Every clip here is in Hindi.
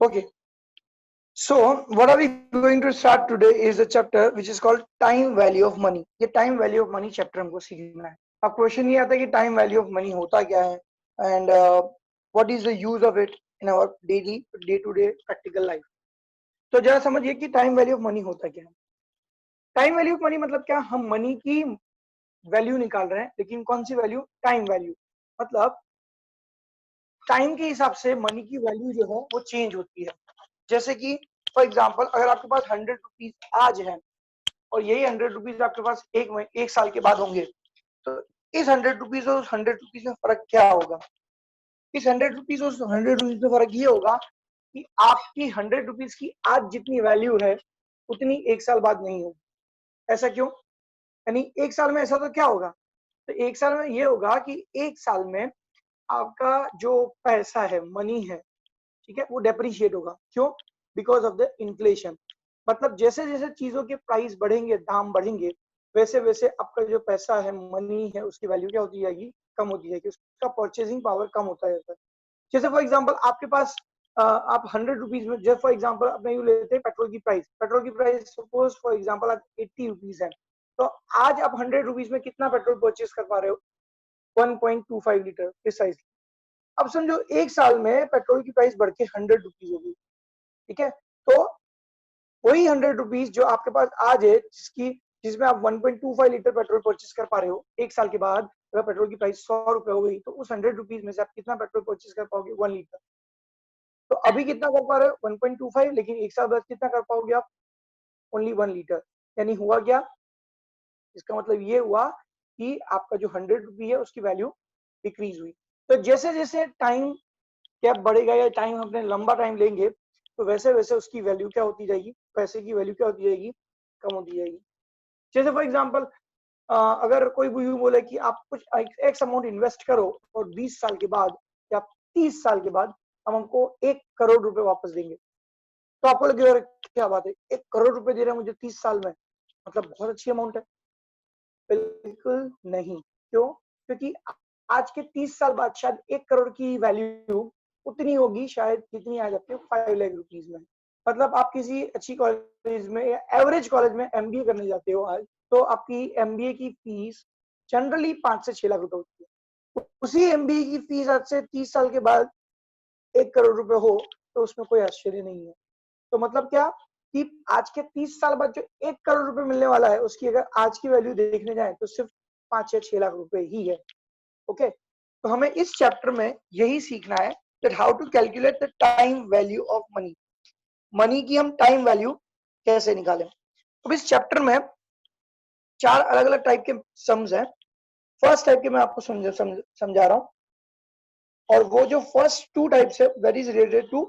Okay, so what are we going to start today is a chapter which is called time value of money. ये time value of money chapter हमको सीखना है. अब क्वेश्चन ये आता है कि time value of money होता क्या है and what is the use of it in our daily day to day practical life. तो जरा समझिए कि time value of money होता क्या है. Time value of money मतलब क्या, हम मनी की वैल्यू निकाल रहे हैं, लेकिन कौन सी वैल्यू, टाइम वैल्यू. मतलब टाइम के हिसाब से मनी की वैल्यू जो है वो चेंज होती है. जैसे कि फॉर एग्जांपल अगर आपके पास 100 रुपीज आज है और यही 100 रुपीज आपके पास एक साल के बाद होंगे, तो इस 100 रुपीज और उस 100 रुपीज में फर्क क्या होगा. इस 100 रुपीज और उस 100 रुपीज में फर्क ये होगा कि आपकी 100 रुपीज की आज जितनी वैल्यू है उतनी एक साल बाद नहीं होगी. ऐसा क्यों? यानी एक साल में ऐसा तो क्या होगा, तो एक साल में ये होगा कि एक साल में आपका जो पैसा है, मनी है, ठीक है, वो डेप्रिशिएट होगा. क्यों? Because of the inflation. मतलब जैसे जैसे चीजों के प्राइस बढ़ेंगे, दाम बढ़ेंगे, वैसे वैसे आपका जो पैसा है, मनी है, उसकी वैल्यू क्या होती जाएगी, कम होती जाएगी, उसका परचेसिंग पावर कम होता जाता है. जैसे फॉर एग्जांपल आपके पास आप 100 रुपीज में, जैसे फॉर एग्जांपल अपने यू लेते हैं पेट्रोल की प्राइस सपोज फॉर एग्जांपल आज 80 रुपीज है, तो आज आप 100 रुपीज में कितना पेट्रोल परचेज कर पा रहे हो, 1.25 लीटर प्रिसाइजली. अब समझो एक साल में पेट्रोल की प्राइस बढ़ के 100 रुपीज हो गई, ठीक है, तो वही 100 रुपीज जो आपके पास आज है, जिसमें आप 1.25 लीटर पेट्रोल परचेज कर पा रहे हो, एक साल के बाद अगर पेट्रोल की प्राइस 100 रुपए हो गई, तो उस 100 रुपीज में से आप कितना पेट्रोल परचेज कर पाओगे, 1 लीटर. तो अभी कितना कर पा रहे हो, 1.25, लेकिन एक साल बाद कितना कर पाओगे आप, ओनली 1 लीटर. यानी हुआ क्या, इसका मतलब ये हुआ कि आपका जो 100 रुपी है उसकी वैल्यू डिक्रीज हुई. तो जैसे जैसे टाइम गैप बढ़ेगा या टाइम अपने लंबा टाइम लेंगे, तो वैसे वैसे उसकी वैल्यू क्या होती जाएगी, पैसे की वैल्यू क्या होती जाएगी, कम होती जाएगी. जैसे फॉर एग्जांपल अगर कोई भी यूं बोले कि आप कुछ एक्स अमाउंट इन्वेस्ट करो और 20 साल के बाद या 30 साल के बाद हम हमको 1 करोड़ रुपए वापस देंगे, तो आपको लगेगा अरे क्या बात है, 1 करोड़ रुपए दे रहे हैं मुझे 30 साल में, मतलब बहुत अच्छी अमाउंट है. बिल्कुल नहीं. क्यों? क्योंकि आज के 30 साल बाद शायद 1 करोड़ की वैल्यू उतनी होगी शायद जितनी आज आपके 5 लाख रुपीज में. मतलब आप किसी अच्छी कॉलेज में या एवरेज कॉलेज में एमबीए करने जाते हो आज, तो आपकी एमबीए की फीस जनरली 5 से 6 लाख रुपए होती है. उसी एमबीए की फीस आज से 30 साल के बाद 1 करोड़ रुपए हो, तो उसमें कोई आश्चर्य नहीं है. तो मतलब क्या कि आज के 30 साल बाद जो 1 करोड़ रुपए मिलने वाला है, उसकी अगर आज की वैल्यू देखने जाए तो सिर्फ 5 या 6 लाख रुपए ही है. ओके, तो हमें इस चैप्टर में यही सीखना है that how to calculate the time value of money. Money की हम टाइम वैल्यू कैसे निकालें. अब इस चैप्टर में 4 अलग-अलग टाइप के सम्स हैं. फर्स्ट टाइप के मैं आपको समझा रहा हूं, और वो जो फर्स्ट 2 टाइप्स है that is related to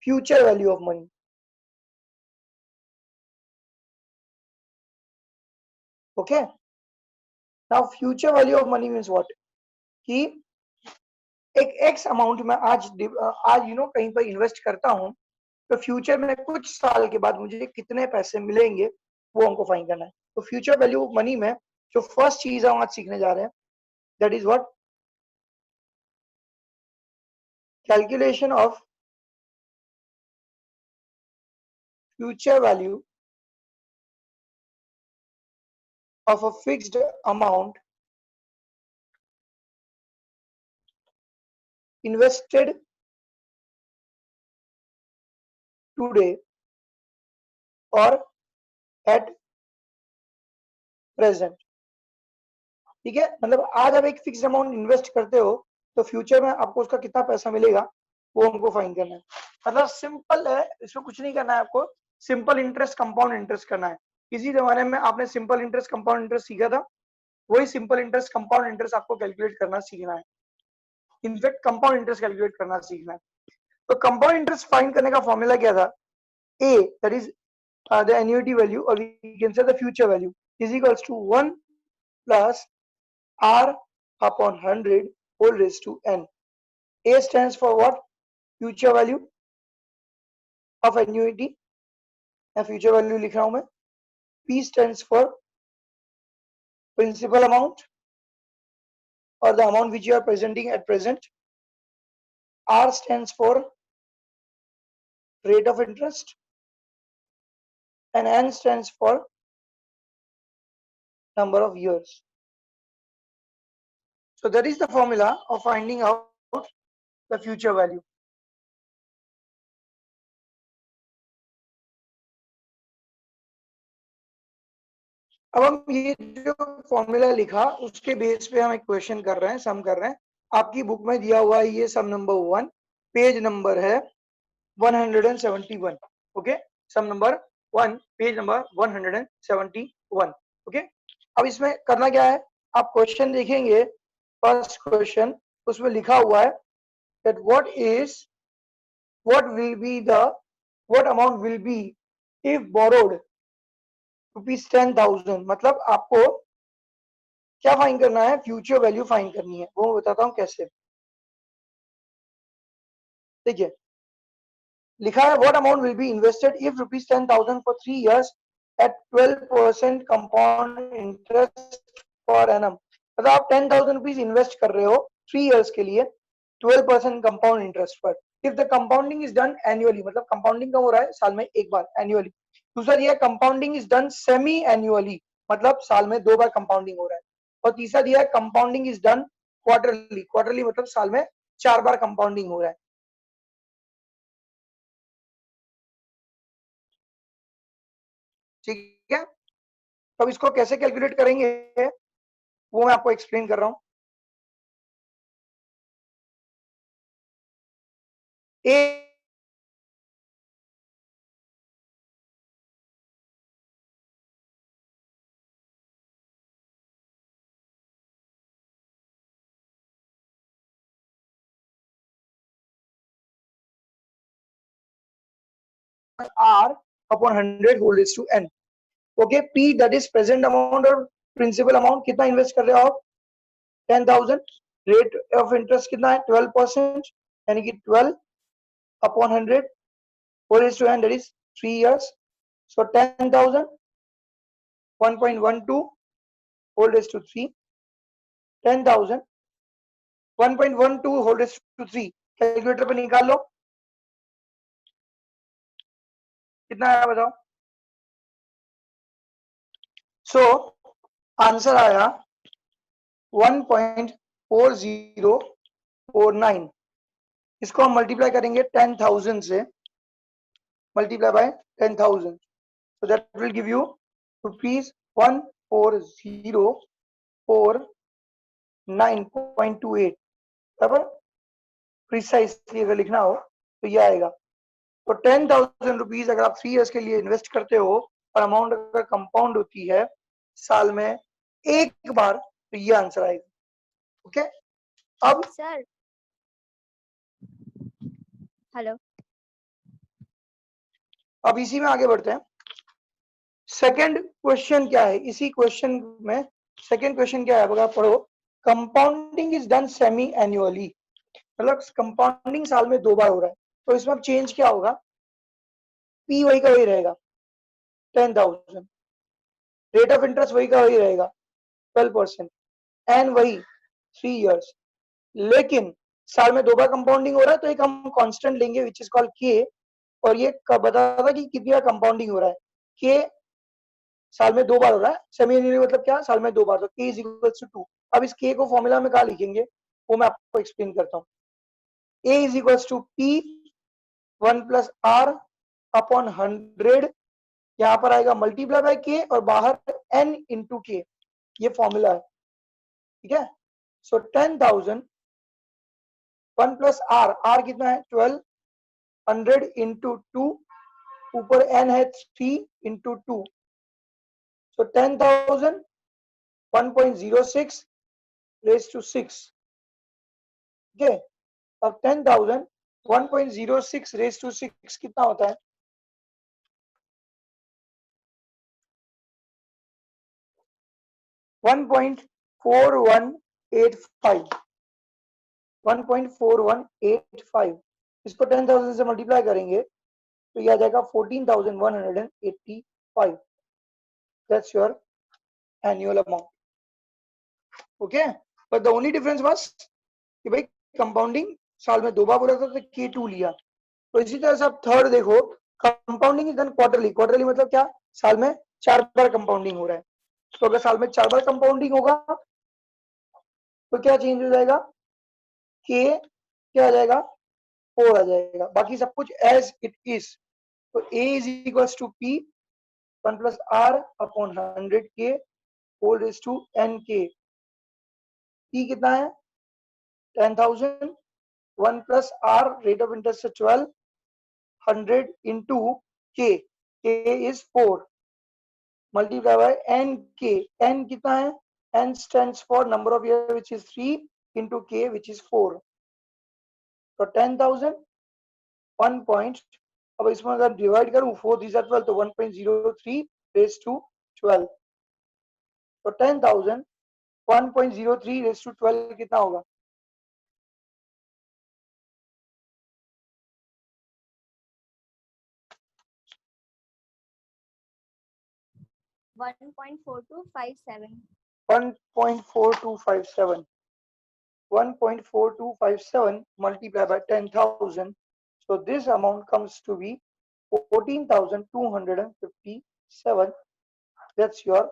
future value of money. Okay, now future value of money means what, कि एक एक्स अमाउंट में आज कहीं पर इन्वेस्ट करता हूं, तो फ्यूचर में कुछ साल के बाद मुझे कितने पैसे मिलेंगे वो हमको फाइंड करना है. तो फ्यूचर वैल्यू ऑफ मनी में जो फर्स्ट चीज हम आज सीखने जा रहे हैं that is what, calculation of future value of a fixed amount invested today और एट प्रेजेंट. ठीक है, मतलब आज आप एक फिक्स्ड अमाउंट इन्वेस्ट करते हो, तो फ्यूचर में आपको उसका कितना पैसा मिलेगा वो हमको फाइंड करना है. मतलब सिंपल है, इसमें कुछ नहीं करना है आपको. सिंपल इंटरेस्ट, कंपाउंड इंटरेस्ट करना है. किसी जमाने में आपने सिंपल इंटरेस्ट, कंपाउंड इंटरेस्ट सीखा था, वही सिंपल इंटरेस्ट, कंपाउंड इंटरेस्ट आपको कैलकुलेट करना सीखना है. इनफैक्ट कंपाउंड इंटरेस्ट कैलकुलेट करना सीखना है. तो कंपाउंड इंटरेस्ट फाइंड करने का फॉर्मूला क्या था, A that is the annuity value, और we can say the future value is equals to 1 plus r upon 100 whole raised to n. A stands for what? Future value of annuity. या future value लिख रहा हूं मैं. P stands for principal amount or the amount which you are presenting at present. R stands for rate of interest, and N stands for number of years. So that is the formula of finding out the future value. अब हम ये जो फॉर्मूला लिखा उसके बेस पे हम एक क्वेश्चन कर रहे हैं, सम कर रहे हैं। आपकी बुक में दिया हुआ है ये सम नंबर 1, पेज नंबर है 171। ओके, सम नंबर 1, पेज नंबर 171। ओके, अब इसमें करना क्या है, आप क्वेश्चन देखेंगे, फर्स्ट क्वेश्चन, उसमें लिखा हुआ है that what amount will be if borrowed ₹10,000। मतलब आपको क्या फाइंड करना है, फ्यूचर वैल्यू फाइंड करनी है, वो मैं बताता हूँ कैसे। देखिए लिखा है what amount will be invested if ₹10,000 for 3 years at 12% compound interest per annum. मतलब आप 10,000 रुपीज इन्वेस्ट कर रहे हो 3 years के लिए 12% कंपाउंड इंटरेस्ट पर। If the compounding is done annually, मतलब कंपाउंडिंग कब हो रहा है, साल में एक बार, एनुअली। दूसरा दिया compounding is done semi annually, मतलब साल में 2 बार कंपाउंडिंग हो रहा है। और तीसरा दिया है compounding is done quarterly, quarterly मतलब साल में 4 बार कंपाउंडिंग हो रहा है। ठीक है, अब इसको कैसे कैलकुलेट करेंगे वो मैं आपको एक्सप्लेन कर रहा हूं। ए R upon 100 whole raised to n। Okay, P that is present amount और प्रिंसिपल अमाउंट, कितना इन्वेस्ट कर रहे हो आप, 10,000। रेट ऑफ इंटरेस्ट कितना है, 12%, यानी कि 12 upon 100 whole raised to n, that is 3 years। so 10,000 1.12 whole raised to 3, 10,000 1.12 whole raised to 3, calculator पे निकाल लो कितना आया बताओ। सो आंसर आया 1.4049। इसको हम मल्टीप्लाई करेंगे 10,000 से, multiply by 10,000, so that will give you ₹14049.28। बराबर, प्रिसाइसली अगर लिखना हो तो ये आएगा। तो 10,000 रुपीज अगर आप 3 years के लिए इन्वेस्ट करते हो और अमाउंट अगर कंपाउंड होती है साल में एक बार, तो ये आंसर आएगा। ओके, अब सर हेलो, अब इसी में आगे बढ़ते हैं। सेकंड क्वेश्चन क्या है, इसी क्वेश्चन में सेकंड क्वेश्चन क्या है, अगर आप पढ़ो, compounding is done semi annually, मतलब कंपाउंडिंग साल में 2 बार हो रहा है। तो इसमें अब चेंज क्या होगा, पी वही का वही रहेगा 10,000, रेट ऑफ इंटरेस्ट वही का वही रहेगा 12%, एन वही 3 years। लेकिन साल में 2 बार कंपाउंडिंग हो रहा है, तो एक हम कांस्टेंट लेंगे विच इज कॉल्ड के, और ये बता था कि कितनी बार कंपाउंडिंग हो रहा है, के साल में 2 बार हो रहा है, सेमी एनुअली मतलब क्या, साल में 2 बार, तो के इज इक्वल टू 2। अब इस के को फॉर्मूला में कहा लिखेंगे वो मैं आपको एक्सप्लेन करता हूँ। A is equal to P 1 plus r upon 100, यहाँ पर आएगा मल्टीप्लाई बाय के और बाहर एन इंटू के, ये फॉर्मूला है। ठीक है, सो 10,000 1 प्लस आर, आर कितना है 12, 100 इंटू 2, ऊपर एन है 3 इंटू 2, सो 10,000 1.06 रेज टू 6। ठीक है, अब 10,000 1.06 रेज टू 6 कितना होता है, 1.4185, 1.4185। इसको 10,000 से मल्टीप्लाई करेंगे तो ये आ जाएगा 14,185। That's your annual amount. Okay, but the only difference was कि भाई कंपाउंडिंग साल में 2 बार बोला था तो K2 लिया, तो इसी तरह से आप थर्ड देखो, compounding is done quarterly. Quarterly मतलब क्या, साल में 4 बार कंपाउंडिंग हो रहा है। तो अगर साल में 4 बार कंपाउंडिंग होगा तो क्या चेंज हो जाएगा, के क्या आ जाएगा, 4 आ जाएगा, बाकी सब कुछ एज इट इज। तो A is equals to P 1+r/100k whole raise to n k। P कितना है 10,000, 1+r रेट ऑफ इंटरेस्ट है 12, 100 into k, k is 4 multiply by n k। n कितना है, n stands for number of year which is 3 into k which is 4। तो 10,000 1 पॉइंट, अब इसमें अगर डिवाइड करूं 4 3 12 तो 1.03 रेज टू 12। तो 10,000 1.03 रेज टू 12 कितना होगा, 1.4257. 1.4257, 1.4257 multiplied by 10,000. So this amount comes to be 14,257. That's your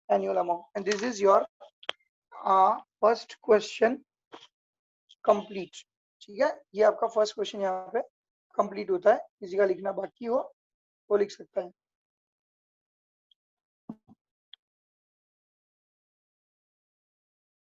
annual amount. And this is your first question complete. ठीक है, ये आपका फर्स्ट क्वेश्चन यहाँ पे कंप्लीट होता है। किसी का लिखना बाकी हो वो लिख सकता है।